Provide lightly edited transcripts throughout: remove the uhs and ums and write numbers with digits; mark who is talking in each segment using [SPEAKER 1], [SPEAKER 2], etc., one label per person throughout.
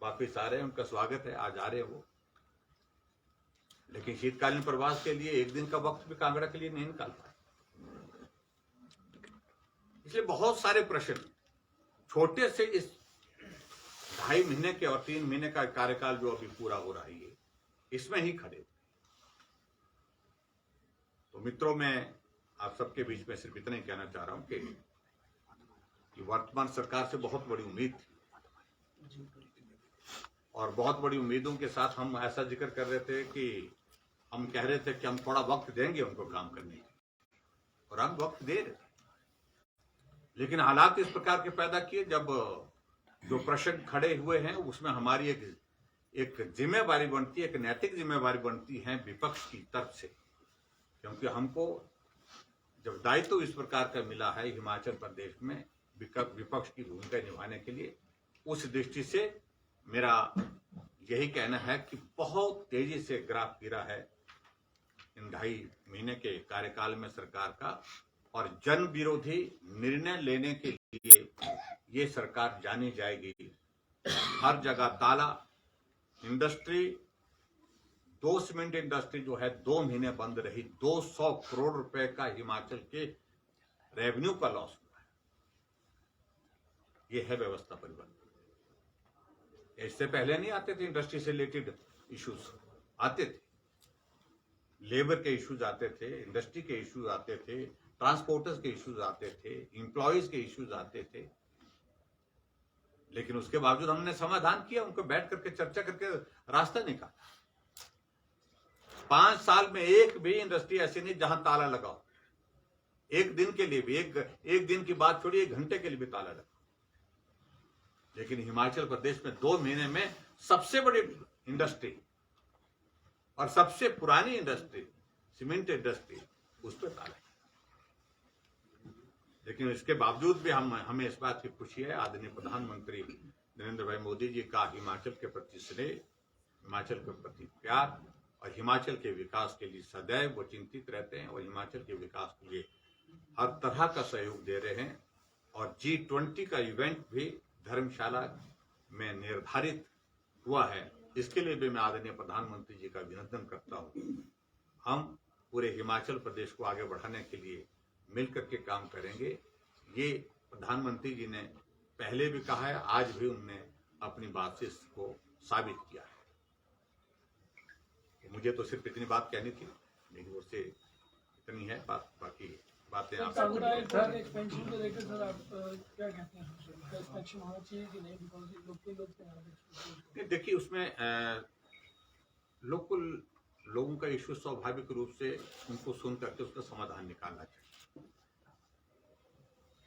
[SPEAKER 1] वापिस आ रहे हैं, उनका स्वागत है, आज आ रहे हैं वो। लेकिन शीतकालीन प्रवास के लिए एक दिन का वक्त भी कांगड़ा के लिए नहीं निकाल पाए। इसलिए बहुत सारे प्रश्न छोटे से इस 2.5 महीने के और 3 महीने का कार्यकाल जो अभी पूरा हो रहा है इसमें ही खड़े। तो मित्रों, मैं आप सबके बीच में सिर्फ इतना ही कहना चाह रहा हूं कि वर्तमान सरकार से बहुत बड़ी उम्मीद थी और बहुत बड़ी उम्मीदों के साथ हम ऐसा जिक्र कर रहे थे कि हम कह रहे थे कि हम थोड़ा वक्त देंगे उनको काम करने के, और हम वक्त दे रहे थे। लेकिन हालात इस प्रकार के पैदा किए, जब जो प्रश्न खड़े हुए हैं उसमें हमारी एक जिम्मेवारी बनती है, एक नैतिक जिम्मेवारी बनती है विपक्ष की तरफ से, क्योंकि हमको जब दायित्व इस प्रकार का मिला है हिमाचल प्रदेश में विपक्ष की भूमिका निभाने के लिए, उस दृष्टि से मेरा यही कहना है कि बहुत तेजी से ग्राफ गिरा है इन 2.5 महीने के कार्यकाल में सरकार का, और जन विरोधी निर्णय लेने के लिए ये सरकार जानी जाएगी। हर जगह ताला, इंडस्ट्री, 2 सीमेंट इंडस्ट्री जो है 2 महीने बंद रही, 200 करोड़ रुपए का हिमाचल के रेवेन्यू का लॉस हुआ है। ये है व्यवस्था परिवर्तन। इससे पहले नहीं आते थे इंडस्ट्री से रिलेटेड इश्यूज, आते थे, लेबर के इश्यूज आते थे, इंडस्ट्री के इश्यूज आते थे, ट्रांसपोर्टर्स के इश्यूज आते थे, इंप्लॉयज के इश्यूज आते थे। लेकिन उसके बावजूद हमने समाधान किया, उनको बैठ करके चर्चा करके रास्ता निकाला। 5 साल में एक भी इंडस्ट्री ऐसी नहीं जहां ताला लगाओ, एक दिन के लिए भी, एक दिन की बात छोड़िए, 1 घंटे के लिए भी ताला लगाओ। लेकिन हिमाचल प्रदेश में 2 महीने में सबसे बड़ी इंडस्ट्री और सबसे पुरानी इंडस्ट्री सीमेंट इंडस्ट्री, उस पर ताला। लेकिन इसके बावजूद भी हमें इस बात की खुशी है, आदरणीय प्रधानमंत्री नरेंद्र भाई मोदी जी का हिमाचल के प्रति स्नेह, हिमाचल के प्रति प्यार और हिमाचल के विकास के लिए सदैव वो चिंतित रहते हैं और हिमाचल के विकास के लिए हर तरह का सहयोग दे रहे हैं। और G20 का इवेंट भी धर्मशाला में निर्धारित हुआ है, इसके लिए भी मैं आदरणीय प्रधानमंत्री जी का अभिनंदन करता हूँ। हम पूरे हिमाचल प्रदेश को आगे बढ़ाने के लिए मिलकर के काम करेंगे। ये प्रधानमंत्री जी ने पहले भी कहा है, आज भी उन्होंने अपनी बात से इसको साबित किया है। तो मुझे तो सिर्फ इतनी बात कहनी थी, मेरी ओर से इतनी है बात, बाकी बातें आप
[SPEAKER 2] एक्सपेंशन को लेकर सर आप क्या कहते हैं? एक्सपेंशन होना चाहिए कि नहीं? बिकॉज़
[SPEAKER 1] देखिए, उसमें लोकल लोगों का इश्यू स्वाभाविक रूप से उनको सुन करके उसका समाधान निकालना चाहिए,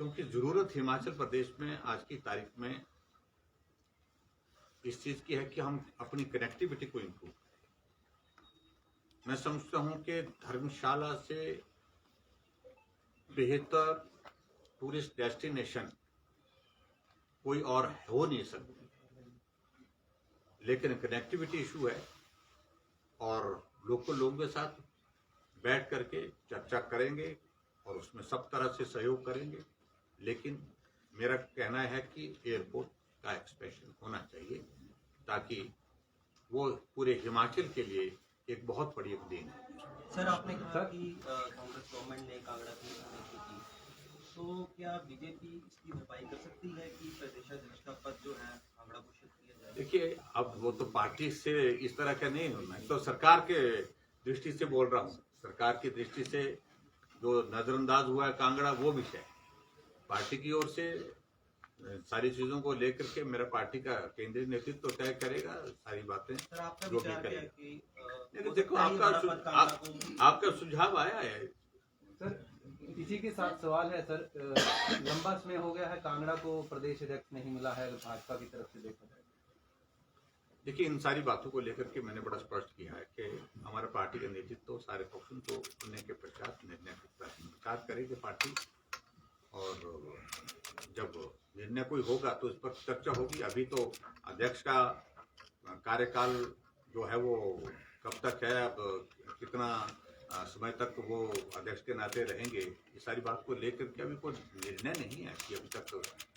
[SPEAKER 1] क्योंकि जरूरत हिमाचल प्रदेश में आज की तारीख में इस चीज की है कि हम अपनी कनेक्टिविटी को इम्प्रूव करें। मैं समझता हूं कि धर्मशाला से बेहतर टूरिस्ट डेस्टिनेशन कोई और हो नहीं सकती, लेकिन कनेक्टिविटी इशू है और लोकल लोगों के साथ बैठ करके चर्चा करेंगे और उसमें सब तरह से सहयोग करेंगे। लेकिन मेरा कहना है कि एयरपोर्ट का एक्सपेंशन होना चाहिए, ताकि वो पूरे हिमाचल के लिए एक बहुत बड़ी एक देन है।
[SPEAKER 3] सर, आपने कहा कि कांग्रेस गवर्नमेंट ने कांगड़ा की नीति की, तो क्या बीजेपी इसकी भरपाई कर सकती है कि प्रदेशाध्यक्ष का पद जो है कांगड़ा को शिफ्ट किया जाए?
[SPEAKER 1] देखिए, अब वो तो पार्टी से इस तरह का नहीं होना है, तो सरकार के दृष्टि से बोल रहा हूँ। सरकार की दृष्टि से जो नजरअंदाज हुआ है कांगड़ा, वो विषय है। पार्टी की ओर से सारी चीजों को लेकर के मेरा पार्टी का केंद्रीय नेतृत्व तो तय करेगा सारी बातें, जो भी करेगा। देखो, आपका सुझाव आया है
[SPEAKER 4] सर। इसी के साथ सवाल है सर, लंबा समय हो गया है कांगड़ा को प्रदेश अध्यक्ष नहीं मिला है भाजपा की तरफ से देखा जाए।
[SPEAKER 1] देखिए, इन सारी बातों को लेकर के मैंने बड़ा स्पष्ट किया है कि हमारा पार्टी का नेतृत्व सारे पक्षों को सुनने के पश्चात निर्णय विचार करेगी पार्टी, और जब निर्णय कोई होगा तो इस पर चर्चा होगी। अभी तो अध्यक्ष का कार्यकाल जो है वो कब तक है, अब कितना समय तक वो अध्यक्ष के नाते रहेंगे, ये सारी बात को लेकर के अभी कोई निर्णय नहीं है कि अभी तक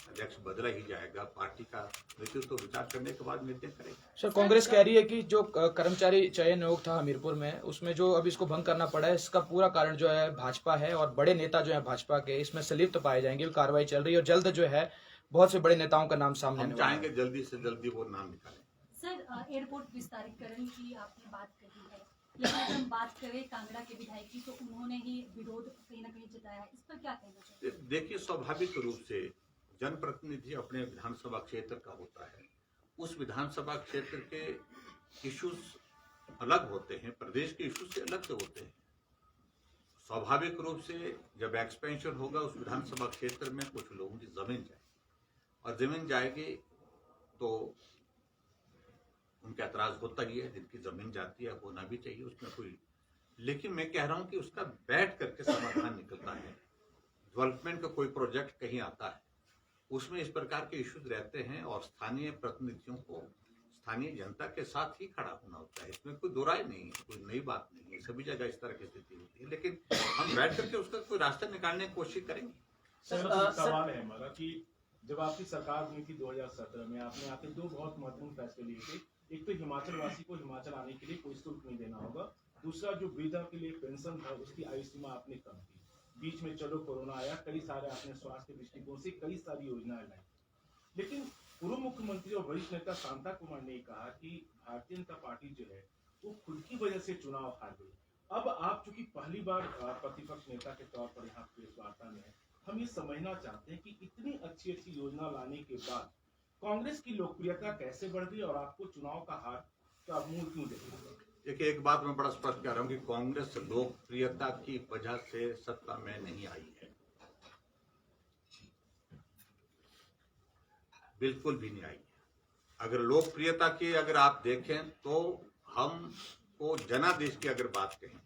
[SPEAKER 1] अध्यक्ष बदला ही जाएगा। पार्टी का नेतृत्व तो विचार करने के बाद निर्णय करेगा।
[SPEAKER 5] सर, कांग्रेस कह रही है कि जो कर्मचारी चयन आयोग था हमीरपुर में, उसमें जो अब इसको भंग करना पड़ा है, इसका पूरा कारण जो है भाजपा है और बड़े नेता जो है भाजपा के इसमें संलिप्त पाए जाएंगे। कार्रवाई चल रही है और जल्द जो है बहुत से बड़े नेताओं का नाम सामने
[SPEAKER 1] हम चाहेंगे जल्दी से जल्दी वो नाम निकालें।
[SPEAKER 6] सर, एयरपोर्ट विस्तारीकरण की आपने बात कही है, लेकिन अगर हम बात करें कांगड़ा के विधायक की, तो उन्होंने ही विरोध कहीं ना कहीं जताया है। इस पर क्या कहना चाहिए?
[SPEAKER 1] देखिए, स्वाभाविक रूप से जनप्रतिनिधि अपने विधानसभा क्षेत्र का होता है। उस विधानसभा क्षेत्र के इश्यूज अलग होते हैं, प्रदेश के इश्यूज से अलग होते हैं। स्वाभाविक रूप से जब एक्सपेंशन होगा उस विधानसभा क्षेत्र में कुछ लोगों की जमीन जाएगी, और जमीन जाएगी तो उनका एतराज होता ही है। जिनकी जमीन जाती है होना भी चाहिए, उसमें कोई, लेकिन मैं कह रहा हूं कि उसका बैठ करके समाधान निकलता है। डेवलपमेंट का कोई प्रोजेक्ट कहीं आता है, उसमें इस प्रकार के इश्यूज रहते हैं और स्थानीय प्रतिनिधियों को स्थानीय जनता के साथ ही खड़ा होना होता है। इसमें कोई दो राय नहीं है, कोई नई बात नहीं है, सभी जगह इस तरह की स्थिति होती है। लेकिन हम बैठ करके उसका कोई रास्ता निकालने की कोशिश करेंगे।
[SPEAKER 7] सवाल है हमारा कि जब आपकी सरकार बनी थी 2017 में, आपने आके दो बहुत महत्वपूर्ण फैसले लिए थे। एक तो हिमाचल वासी को हिमाचल आने के लिए कोई शुल्क नहीं देना होगा, दूसरा जो वृद्धा के लिए पेंशन था उसकी आयु सीमा आपने कम की। बीच में चलो कोरोना आया, कई सारे आपने स्वास्थ्य दृष्टिकोण से कई सारी योजनाएं लाई, लेकिन पूर्व मुख्यमंत्री और वरिष्ठ नेता शांता कुमार ने कहा कि भारतीय जनता पार्टी जो है वो खुद की वजह से चुनाव हार गई। अब आप चूंकि पहली बार प्रतिपक्ष नेता के तौर पर यहाँ प्रेस वार्ता में, हम ये समझना चाहते हैं कि इतनी अच्छी अच्छी योजना लाने के बाद कांग्रेस की लोकप्रियता कैसे बढ़ गई और आपको चुनाव का हार का मूल क्यों देखना पड़ा?
[SPEAKER 1] देखिए, एक बात मैं बड़ा स्पष्ट कह रहा हूं कि कांग्रेस लोकप्रियता की वजह से सत्ता में नहीं आई है, बिल्कुल भी नहीं आई है। अगर लोकप्रियता की अगर आप देखें तो हमको जनादेश की अगर बात कहें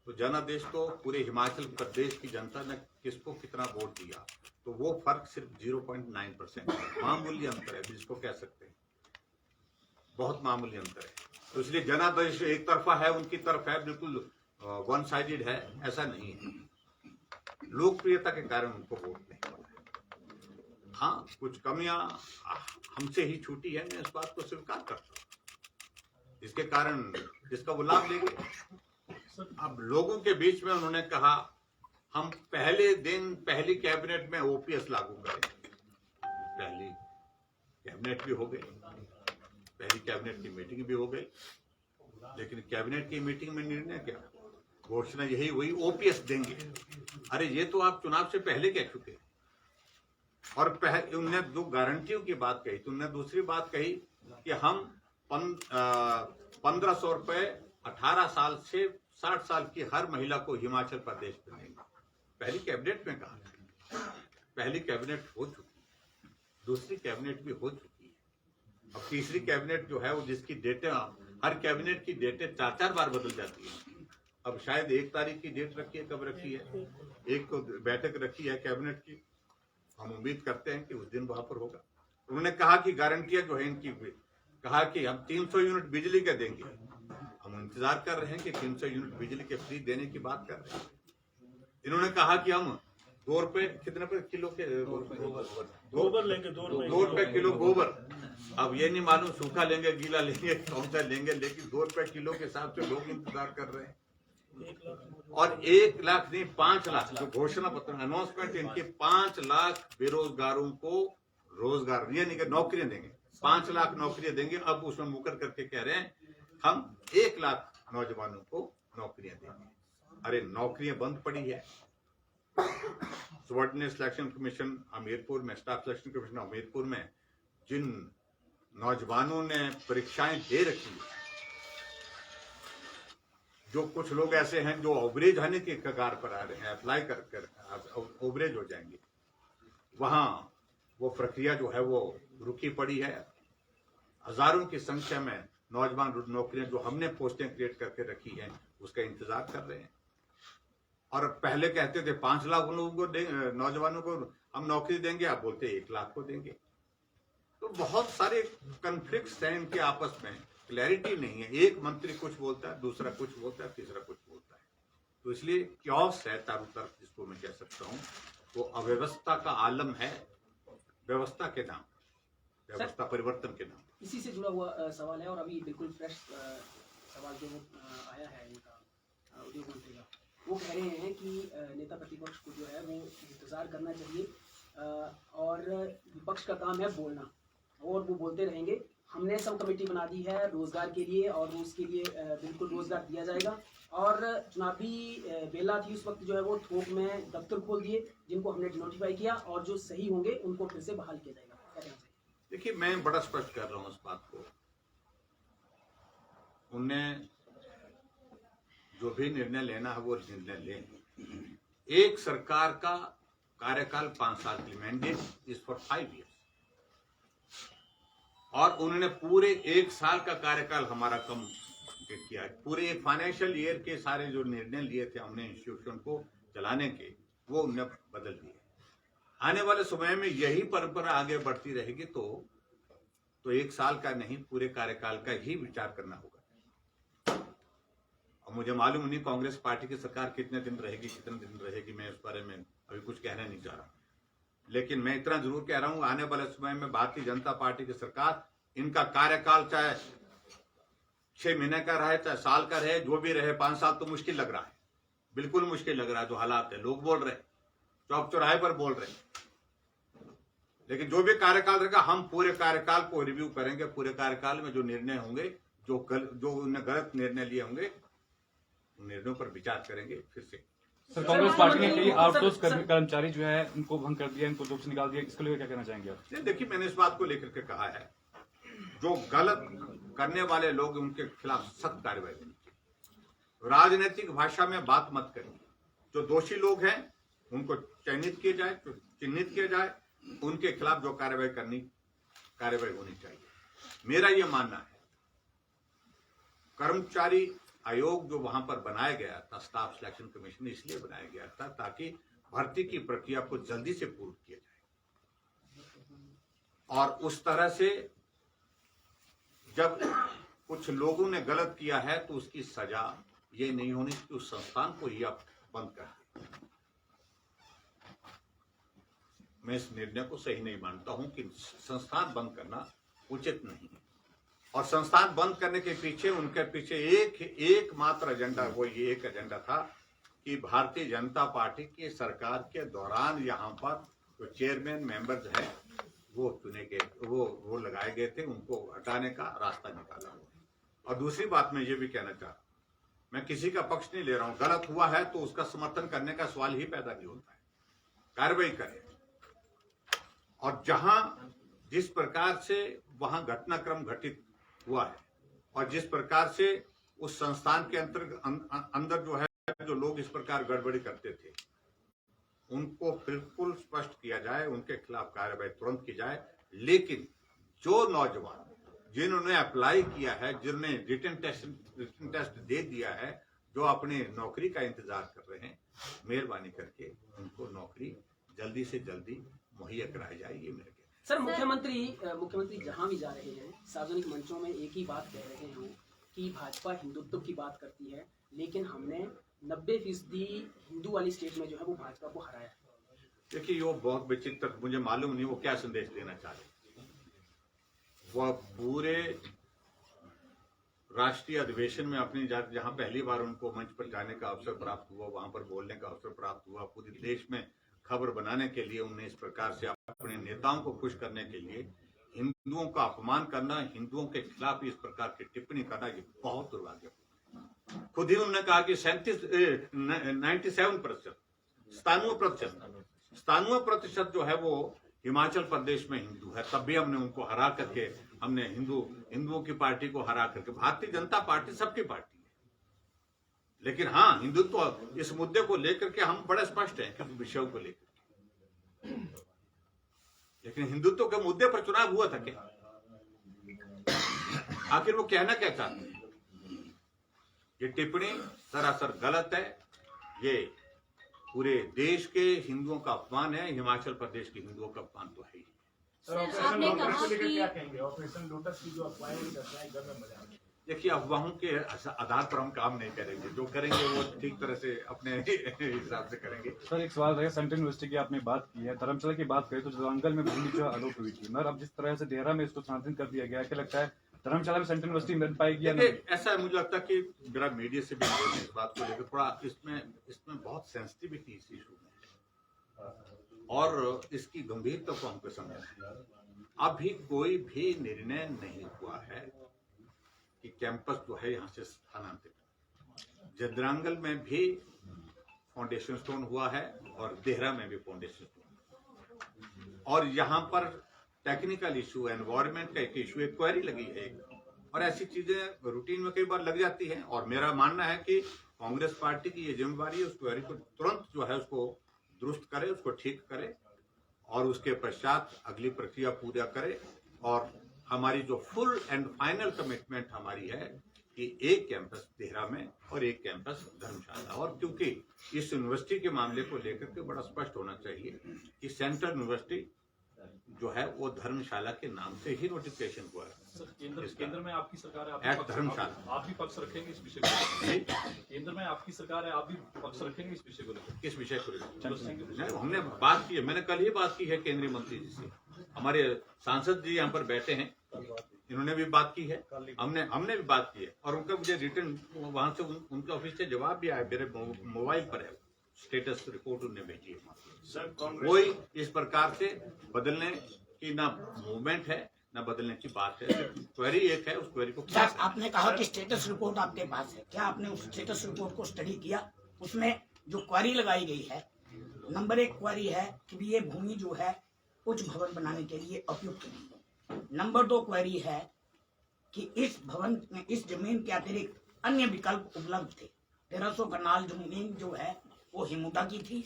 [SPEAKER 1] तो जनादेश तो पूरे हिमाचल प्रदेश की जनता ने किसको कितना वोट दिया, तो वो फर्क सिर्फ 0.9% है। मामूली अंतर है, जिसको कह सकते हैं बहुत मामूली अंतर है। तो इसलिए जनादेश एक तरफा है, उनकी तरफ है, बिल्कुल वन साइडेड है, ऐसा नहीं है। लोकप्रियता के कारण उनको वोट नहीं मिला है। हाँ, कुछ कमियां हमसे ही छूटी है, मैं इस बात को स्वीकार करता हूं, जिसके कारण जिसका वो लाभ लेंगे। अब लोगों के बीच में उन्होंने कहा हम पहले दिन पहली कैबिनेट में ओपीएस लागू करेंगे। पहली कैबिनेट भी हो गई, पहली कैबिनेट की मीटिंग भी हो गई, लेकिन कैबिनेट की मीटिंग में निर्णय क्या, घोषणा यही हुई ओपीएस देंगे। अरे ये तो आप चुनाव से पहले कह चुके। और उनने दो गारंटियों की बात कही, तो उनने दूसरी बात कही कि हम 1500 रुपए 18 साल से 60 साल की हर महिला को हिमाचल प्रदेश में देंगे। पहली कैबिनेट में कहा, पहली कैबिनेट हो चुकी है, दूसरी कैबिनेट भी हो चुकी है। अब तीसरी कैबिनेट जो है वो जिसकी डेटें, हर कैबिनेट की डेटें 4-4 बार बदल जाती है। अब शायद 1 तारीख की डेट रखी है, कब रखी है, एक तो बैठक रखी है कैबिनेट की, हम उम्मीद करते हैं कि उस दिन वहां पर होगा। उन्होंने कहा कि गारंटियां जो है इनकी, कहा कि हम 300 यूनिट बिजली के देंगे। हम इंतजार कर रहे हैं कि 300 यूनिट बिजली के फ्री देने की बात कर रहे हैं। इन्होंने कहा कि हम 2 रुपए कितने पे किलो के
[SPEAKER 7] गोबर लेंगे,
[SPEAKER 1] 2 रुपए किलो गोबर। अब ये नहीं मालूम सूखा लेंगे, गीला लेंगे, कौन सा लेंगे, लेकिन 2 रुपए किलो के हिसाब से लोग इंतजार कर रहे हैं। और 1 लाख नहीं 5 लाख जो घोषणा पत्र अनाउंसमेंट इनके 5 लाख बेरोजगारों को रोजगार, ये नहीं कि नौकरियां देंगे, 5 लाख नौकरियां देंगे। अब उसमें मुकर करके कह रहे हैं हम 1 लाख नौजवानों को नौकरियां देंगे। अरे नौकरियां बंद पड़ी है। सबऑर्डिनेट सिलेक्शन कमीशन हमीरपुर में, स्टाफ सिलेक्शन कमीशन हमीरपुर में जिन नौजवानों ने परीक्षाएं दे रखी है, जो कुछ लोग ऐसे हैं जो ओवरेज आने के कगार पर आ रहे हैं, अप्लाई कर ओवरेज हो जाएंगे, वहां वो प्रक्रिया जो है वो रुकी पड़ी है। हजारों की संख्या में नौजवान नौकरियां जो हमने पोस्टें क्रिएट करके रखी हैं उसका इंतजार कर रहे हैं। और पहले कहते थे 5 लाख लोगों को, नौजवानों को हम नौकरी देंगे, आप बोलते 1 लाख को देंगे। तो बहुत सारे कन्फ्लिक्ट्स हैं इनके आपस में, क्लैरिटी नहीं है। एक मंत्री कुछ बोलता है, दूसरा कुछ बोलता है, तीसरा कुछ बोलता है। तो इसलिए क्योस है चारों तरफ, जिसको मैं कह सकता हूँ वो अव्यवस्था का आलम है, व्यवस्था के नाम, व्यवस्था परिवर्तन के नाम।
[SPEAKER 8] इसी से जुड़ा हुआ सवाल है और अभी बिल्कुल फ्रेश सवाल जो आया है इनका उद्योग मंत्री का, वो कह रहे हैं कि नेता प्रतिपक्ष को जो है वो इंतज़ार करना चाहिए और विपक्ष का काम है बोलना और वो बोलते रहेंगे। हमने सब कमेटी बना दी है रोजगार के लिए और वो उसके लिए बिल्कुल रोजगार दिया जाएगा और चुनावी बेला थी उस वक्त जो है वो थोक में दफ्तर खोल दिए जिनको हमने नोटिफाई किया और जो सही होंगे उनको फिर से बहाल किया जाएगा। क्या कहना चाहिए?
[SPEAKER 1] देखिए, मैं बड़ा स्पष्ट कर रहा हूँ इस बात को। उनने जो भी निर्णय लेना है वो निर्णय लें। एक सरकार का कार्यकाल 5 साल की, मैंडेट इज फॉर 5 years, और उन्होंने पूरे 1 साल का कार्यकाल हमारा कम किया है। पूरे एक फाइनेंशियल ईयर के सारे जो निर्णय लिए थे हमने इंस्टीट्यूशन को चलाने के, वो उन्हें बदल दिए। आने वाले समय में यही परंपरा आगे बढ़ती रहेगी तो 1 साल का नहीं, पूरे कार्यकाल का ही विचार करना होगा। और मुझे मालूम नहीं कांग्रेस पार्टी की सरकार कितने दिन रहेगी, मैं इस बारे में अभी कुछ कहना नहीं चाह रहा, लेकिन मैं इतना जरूर कह रहा हूं, आने वाले समय में भारतीय जनता पार्टी की सरकार, इनका कार्यकाल चाहे 6 महीने का रहे, चाहे साल का रहे, जो भी रहे, 5 साल तो मुश्किल लग रहा है, बिल्कुल मुश्किल लग रहा है। जो हालात है, लोग बोल रहे हैं, चौक चौराहे पर बोल रहे हैं, लेकिन जो भी कार्यकाल रहेगा हम पूरे कार्यकाल को रिव्यू करेंगे। पूरे कार्यकाल में जो निर्णय होंगे, जो उन्हें गलत निर्णय लिए होंगे, उन निर्णयों पर विचार करेंगे फिर से।
[SPEAKER 9] सर, कांग्रेस पार्टी ने कई आउटसोर्स कर्मचारी जो है उनको भंग कर दिया, इनको जॉब से निकाल दिया, इसको लेकर क्या कहना चाहेंगे आप?
[SPEAKER 1] देखिए, मैंने इस बात को लेकर के कहा है, जो गलत करने वाले लोग उनके खिलाफ सख्त कार्रवाई होनी चाहिए। राजनीतिक भाषा में बात मत करें। जो दोषी लोग हैं उनको चिन्हित किया जाए, उनके खिलाफ जो कार्रवाई होनी चाहिए। मेरा यह मानना है, कर्मचारी आयोग जो वहां पर बनाया गया था, स्टाफ सिलेक्शन कमीशन, इसलिए बनाया गया था ताकि भर्ती की प्रक्रिया को जल्दी से पूर्ण किया जाए, और उस तरह से जब कुछ लोगों ने गलत किया है तो उसकी सजा ये नहीं होनी कि उस संस्थान को ही आप बंद कर दें। मैं इस निर्णय को सही नहीं मानता हूं कि संस्थान बंद करना उचित नहीं है, और संस्थान बंद करने के पीछे उनके पीछे एकमात्र एजेंडा, वो ये एक एजेंडा था कि भारतीय जनता पार्टी की सरकार के दौरान यहाँ पर जो चेयरमैन मेंबर्स हैं वो चुने गए, वो लगाए गए थे, उनको हटाने का रास्ता निकाला हुआ। और दूसरी बात मैं ये भी कहना चाह रहा हूँ, मैं किसी का पक्ष नहीं ले रहा हूँ, गलत हुआ है तो उसका समर्थन करने का सवाल ही पैदा नहीं होता है। कार्रवाई करें, और जहां जिस प्रकार से वहां घटनाक्रम घटित हुआ है और जिस प्रकार से उस संस्थान के अंदर जो है जो लोग इस प्रकार गड़बड़ी करते थे, उनको बिल्कुल स्पष्ट किया जाए, उनके खिलाफ कार्रवाई तुरंत की जाए। लेकिन जो नौजवान जिन्होंने अप्लाई किया है, जिन्होंने रिटन टेस्ट दे दिया है, जो अपने नौकरी का इंतजार कर रहे हैं, मेहरबानी करके उनको नौकरी जल्दी से जल्दी मुहैया कराई जाए, ये मेरे।
[SPEAKER 8] सर, मुख्यमंत्री जहां भी जा रहे हैं सार्वजनिक मंचों में एक ही बात कह रहे हैं कि भाजपा हिंदुत्व की बात करती है, लेकिन हमने 90% हिंदू वाली स्टेट में जो है वो भाजपा को हराया है।
[SPEAKER 1] देखिए, वो बहुत विचित्र, मुझे मालूम नहीं वो क्या संदेश देना चाह रहे। वो पूरे राष्ट्रीय अधिवेशन में अपनी जहां पहली बार उनको मंच पर जाने का अवसर प्राप्त हुआ, वहां पर बोलने का अवसर प्राप्त हुआ, पूरे देश में खबर बनाने के लिए उन्हें इस प्रकार से अपने नेताओं को खुश करने के लिए हिंदुओं का अपमान करना, हिंदुओं के खिलाफ इस प्रकार की टिप्पणी करना, ये बहुत दुर्भाग्यपूर्ण है। खुद ही उन्होंने कहा कि 97%, 97% जो है वो हिमाचल प्रदेश में हिंदू है। तब भी हमने उनको हरा करके, हमने हिंदुओं की पार्टी को हरा करके, भारतीय जनता पार्टी सबकी पार्टी है, लेकिन हाँ, हिंदुत्व इस मुद्दे को लेकर के हम बड़े स्पष्ट हैं, किस विषयों को लेकर। लेकिन हिंदुत्व के मुद्दे पर चुनाव हुआ था क्या? आखिर वो कहना क्या चाहते हैं? ये टिप्पणी सरासर गलत है। ये पूरे देश के हिंदुओं का अपमान है, हिमाचल प्रदेश के हिंदुओं का अपमान तो है ही।
[SPEAKER 7] सर, ऑपरेशन लोटस को लेकर क्या कहेंगे? ऑपरेशन लोटस की जो अफवाहें घर में मजा
[SPEAKER 1] देखिए, अफवाहों के आधार पर हम काम नहीं करेंगे। जो करेंगे वो ठीक तरह से अपने हिसाब से करेंगे।
[SPEAKER 9] सर एक सवाल रहेगा, सेंट्रल यूनिवर्सिटी की आपने बात की है, धर्मशाला की बात करें तो जवांगल में भूमि जो आलोट हुई थी, मगर अब जिस तरह से देहरा में इसको स्थानांतरित कर दिया गया है, क्या लगता है धर्मशाला में सेंट्रल यूनिवर्सिटी मिल पाएगी या नहीं?
[SPEAKER 1] ऐसा है, मुझे लगता है कि मेरा मीडिया से भी इस बात को लेकर थोड़ा इसमें बहुत सेंसिटिविटी इस इशू में और इसकी गंभीरता को हमको समझना है। अभी कोई भी निर्णय नहीं हुआ है कि कैंपस जो है यहाँ से स्थानांतरित। जदरांगल में भी फाउंडेशन स्टोन हुआ है और देहरा में भी फाउंडेशन स्टोन, और यहाँ पर टेक्निकल इशू, एनवायरमेंट का एक इशू, एक क्वेरी लगी है और ऐसी चीजें रूटीन में कई बार लग जाती हैं। और मेरा मानना है कि कांग्रेस पार्टी की ये जिम्मेवारी है उस क्वेरी को तुरंत जो है उसको दुरुस्त करे, उसको ठीक करे और उसके पश्चात अगली प्रक्रिया पूरा करे। और हमारी जो फुल एंड फाइनल कमिटमेंट हमारी है कि एक कैंपस देहरा में और एक कैंपस धर्मशाला। और क्योंकि इस यूनिवर्सिटी के मामले को लेकर के बड़ा स्पष्ट होना चाहिए कि सेंट्रल यूनिवर्सिटी जो है वो धर्मशाला के नाम से ही नोटिफिकेशन हुआ है।
[SPEAKER 10] सर केंद्र में आपकी सरकार है,
[SPEAKER 1] एट धर्मशाला।
[SPEAKER 10] आप भी पक्ष रखेंगे इस विषय को? केंद्र में आपकी सरकार है, आप भी पक्ष रखेंगे इस विषय को लेकर?
[SPEAKER 1] किस विषय को लेकर? हमने बात की है, मैंने कल ही बात की है केंद्रीय मंत्री जी से। हमारे सांसद जी यहाँ पर बैठे हैं, इन्होंने भी बात की है, हमने भी बात की है और उनका मुझे रिटर्न वहां से उनके ऑफिस से जवाब भी आया, मेरे मोबाइल पर है, स्टेटस रिपोर्ट उन्होंने भेजी है। कोई इस प्रकार से बदलने की ना मूवमेंट है ना बदलने की बात है, क्वेरी एक है, उस क्वेरी को
[SPEAKER 11] सर आपने कहा कि स्टेटस रिपोर्ट आपके पास है, क्या आपने उस स्टेटस रिपोर्ट को स्टडी किया? उसमें जो क्वेरी लगाई गई है, नंबर 1 क्वेरी है कि ये भूमि जो है उच्च भवन बनाने के लिए उपयुक्त नहीं है। नंबर 2 क्वेरी है कि इस भवन में इस जमीन के अतिरिक्त अन्य विकल्प उपलब्ध थे। 1300 कनाल जमीन जो है वो हिमुडा की थी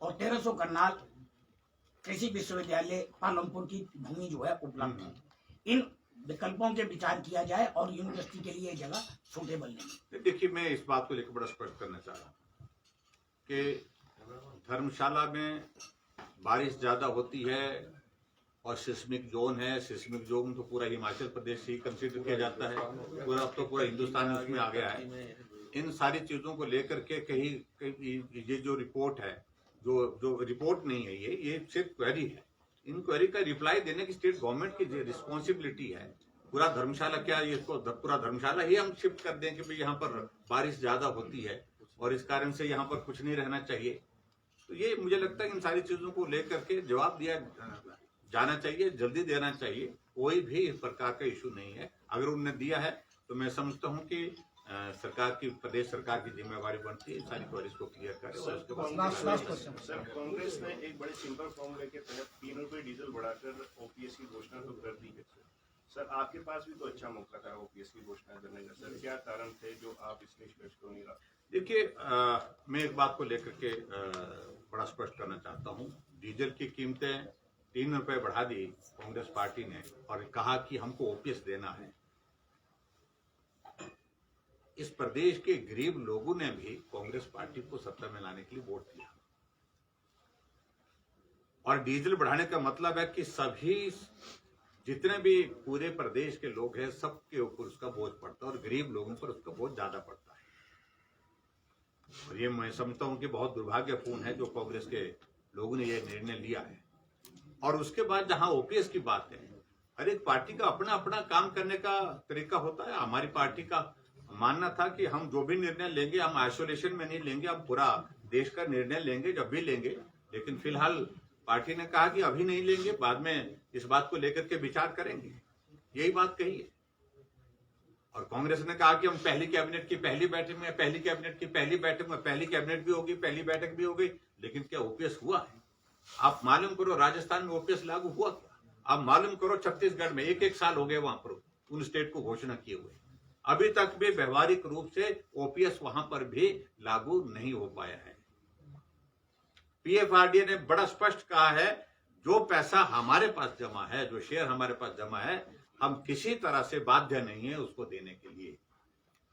[SPEAKER 11] और 1300 कनाल कृषि विश्वविद्यालय पालमपुर की भूमि जो है उपलब्ध है। इन विकल्पों के विचार किया जाए और यूनिवर्सिटी के लिए जगह सूटेबल नहीं।
[SPEAKER 1] देखिए, मैं इस बात को लेकर बड़ा स्पष्ट करना चाह रहा हूँ कि धर्मशाला में बारिश ज्यादा होती है और सिस्मिक जोन है। सिस्मिक जोन तो पूरा हिमाचल प्रदेश से ही कंसिडर किया जाता है, पूरा अब तो पूरा हिंदुस्तान उसमें आ गया है। इन सारी चीजों को लेकर के कहीं ये जो रिपोर्ट है, जो रिपोर्ट नहीं है, ये सिर्फ क्वेरी है। इन क्वेरी का रिप्लाई देने की स्टेट गवर्नमेंट की रिस्पॉन्सिबिलिटी है। पूरा धर्मशाला क्या ये इसको पूरा धर्मशाला ही हम शिफ्ट कर दें कि भाई यहाँ पर बारिश ज्यादा होती है और इस कारण से यहाँ पर कुछ नहीं रहना चाहिए? तो ये मुझे लगता है इन सारी चीजों को लेकर के जवाब दिया जाना चाहिए, जल्दी देना चाहिए। कोई भी इस प्रकार का इशू नहीं है। अगर उन्होंने दिया है तो मैं समझता हूँ कि सरकार की, प्रदेश सरकार की जिम्मेवारी बनती है सारी क्वेरीज को क्लियर करे।
[SPEAKER 7] सर कांग्रेस ने एक बड़े सिंपल फॉर्मूले के तहत 3 रुपए डीजल बढ़ाकर ओपीएस की घोषणा तो कर दी है। सर आपके पास भी तो अच्छा मौका था ओपीएस की घोषणा करने का, सर क्या कारण थे जो आप इस निष्कर्ष को नहीं लाते?
[SPEAKER 1] देखिए, मैं एक बात को लेकर के बड़ा स्पष्ट करना चाहता हूँ। डीजल की कीमतें 3 रुपए बढ़ा दी कांग्रेस पार्टी ने और कहा कि हमको ओपीएस देना है। इस प्रदेश के गरीब लोगों ने भी कांग्रेस पार्टी को सत्ता में लाने के लिए वोट दिया और डीजल बढ़ाने का मतलब है कि सभी जितने भी पूरे प्रदेश के लोग हैं सबके ऊपर उसका बोझ पड़ता है और गरीब लोगों पर उसका बोझ ज्यादा पड़ता है। और ये मैं समझता हूं कि बहुत दुर्भाग्यपूर्ण है जो कांग्रेस के लोगों ने ये निर्णय लिया है। और उसके बाद जहां ओपीएस की बात है, हर एक पार्टी का अपना अपना काम करने का तरीका होता है। हमारी पार्टी का मानना था कि हम जो भी निर्णय लेंगे हम आइसोलेशन में नहीं लेंगे, हम पूरा देश का निर्णय लेंगे जब भी लेंगे। लेकिन फिलहाल पार्टी ने कहा कि अभी नहीं लेंगे, बाद में इस बात को लेकर के विचार करेंगे, यही बात कही है। और कांग्रेस ने कहा कि हम पहली कैबिनेट की पहली बैठक में, पहली कैबिनेट की पहली बैठक में, पहली कैबिनेट भी होगी, पहली बैठक भी होगी। लेकिन क्या ओपीएस हुआ है? आप मालूम करो राजस्थान में ओपीएस लागू हुआ क्या? आप मालूम करो छत्तीसगढ़ में 1-1 साल हो गए वहां पर उन स्टेट को घोषणा किए हुए, अभी तक भी व्यवहारिक रूप से ओपीएस वहां पर भी लागू नहीं हो पाया है। पीएफआरडीए ने बड़ा स्पष्ट कहा है जो पैसा हमारे पास जमा है, जो शेयर हमारे पास जमा है, हम किसी तरह से बाध्य नहीं है उसको देने के लिए।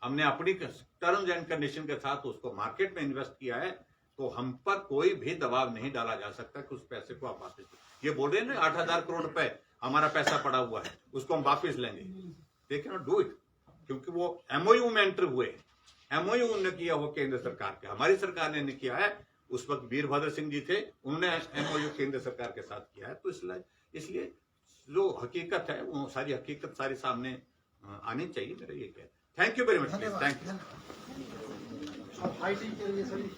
[SPEAKER 1] हमने अपनी टर्म्स एंड कंडीशन के साथ उसको मार्केट में इन्वेस्ट किया है, तो हम पर कोई भी दबाव नहीं डाला जा सकता कि उस पैसे को आप वापस दें। ये बोल रहे हैं ना 8,000 करोड़ रुपए हमारा पैसा पड़ा हुआ है, उसको हम वापस लेंगे। They can not do it. क्योंकि वो एमओयू में एंटर हुए। एमओयू उन्होंने किया वो केंद्र सरकार के, हमारी सरकार ने नहीं किया है। उस वक्त वीरभद्र सिंह जी थे, उन्होंने एमओयू केंद्र सरकार के साथ किया है। तो इसलिए जो हकीकत है वो सारी हकीकत सारी सामने आनी चाहिए। मेरा ये कहना। Thank you very much. Thank you.